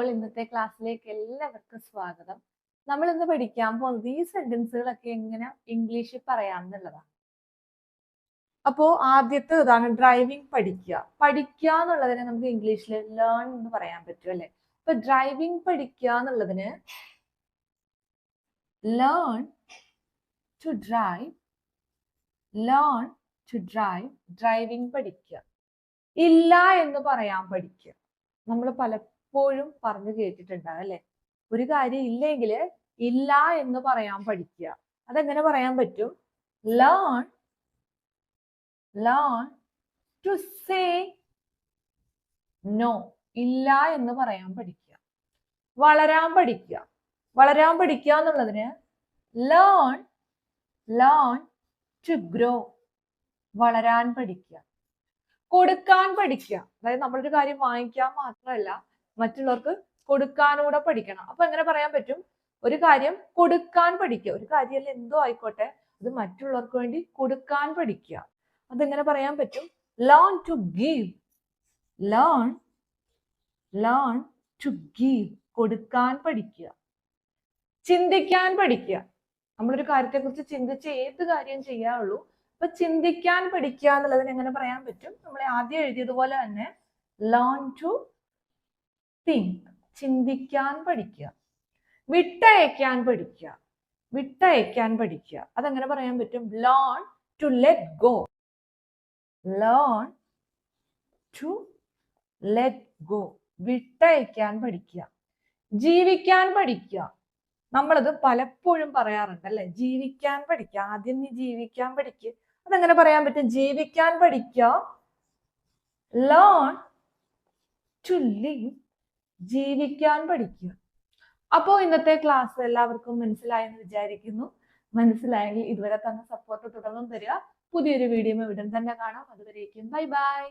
അപ്പോൾ ഇന്നത്തെ ക്ലാസ്സിലേക്ക് എല്ലാവർക്കും സ്വാഗതം. നമ്മൾ ഇന്ന് പഠിക്കാൻ പോകുന്നത് ഈ സെന്റൻസുകളൊക്കെ എങ്ങനെ ഇംഗ്ലീഷിൽ പറയാമെന്നുള്ളതാണ്. അപ്പോൾ ആദ്യത്തെ ഇതാണ് ഡ്രൈവിംഗ് പഠിക്കുക. പഠിക്കുക എന്നുള്ളതിനെ നമുക്ക് ഇംഗ്ലീഷിൽ ലേൺ എന്ന് പറയാൻ പറ്റും അല്ലെ. അപ്പൊ ഡ്രൈവിംഗ് പഠിക്കുക എന്നുള്ളതിന് learn to drive, learn to drive, driving പഠിക്കുക. ഇല്ല എന്ന് പറയാൻ പഠിക്കുക. നമ്മൾ പലപ്പോഴും പറഞ്ഞു കേട്ടിട്ടുണ്ടാവും അല്ലെ. ഒരു കാര്യം ഇല്ലെങ്കിൽ ഇല്ല എന്ന് പറയാൻ പഠിക്കുക. അതെങ്ങനെ പറയാൻ പറ്റും? Learn to say no. ഇല്ല എന്ന് പറയാൻ പഠിക്കുക. വളരാൻ പഠിക്കുക. വളരാൻ പഠിക്കുക എന്നുള്ളതിന് ലേൺ ടു ഗ്രോ. വളരാൻ പഠിക്കുക. കൊടുക്കാൻ പഠിക്കുക. അതായത് നമ്മളൊരു കാര്യം വാങ്ങിക്കാൻ മാത്രമല്ല, മറ്റുള്ളവർക്ക് കൊടുക്കാനൂടെ പഠിക്കണം. അപ്പൊ എങ്ങനെ പറയാൻ പറ്റും? ഒരു കാര്യം കൊടുക്കാൻ പഠിക്കുക. ഒരു കാര്യമല്ല എന്തോ ആയിക്കോട്ടെ, അത് മറ്റുള്ളവർക്ക് വേണ്ടി കൊടുക്കാൻ പഠിക്കുക. അതെങ്ങനെ പറയാൻ പറ്റും? Learn to give. Learn to give. കൊടുക്കാൻ പഠിക്കുക. ചിന്തിക്കാൻ പഠിക്കുക. നമ്മളൊരു കാര്യത്തെ കുറിച്ച് ചിന്തിച്ച് ഏത് കാര്യം ചെയ്യാവുള്ളൂ. അപ്പൊ ചിന്തിക്കാൻ പഠിക്കുക എന്നുള്ളതിന് എങ്ങനെ പറയാൻ പറ്റും? നമ്മൾ ആദ്യം എഴുതിയതുപോലെ തന്നെ ലേൺ ടു തിങ്ക്. ചിന്തിക്കാൻ പഠിക്കുക. വിട്ടയക്കാൻ പഠിക്കുക. വിട്ടയക്കാൻ പഠിക്കുക. അതെങ്ങനെ പറയാൻ പറ്റും? Learn to let go. Learn to let go. വിട്ടയക്കാൻ പഠിക്കുക. ജീവിക്കാൻ പഠിക്കുക. നമ്മളത് പലപ്പോഴും പറയാറുണ്ട് അല്ലെ. ജീവിക്കാൻ പഠിക്കുക. ആദ്യം നീ ജീവിക്കാൻ പഠിക്കുക. അതെങ്ങനെ പറയാൻ പറ്റും? ജീവിക്കാൻ പഠിക്കുക. Learn to live. ജീവിക്കാൻ പഠിക്കുക. അപ്പോൾ ഇന്നത്തെ ക്ലാസ് എല്ലാവർക്കും മനസ്സിലായെന്ന് വിചാരിക്കുന്നു. മനസ്സിലായെങ്കിൽ ഇതുവരെ തന്നെ സപ്പോർട്ട് തുടർന്നും തരിക. പുതിയൊരു വീഡിയോ ഉടൻ തന്നെ കാണാം. അതുവരേക്കും ബൈ ബൈ.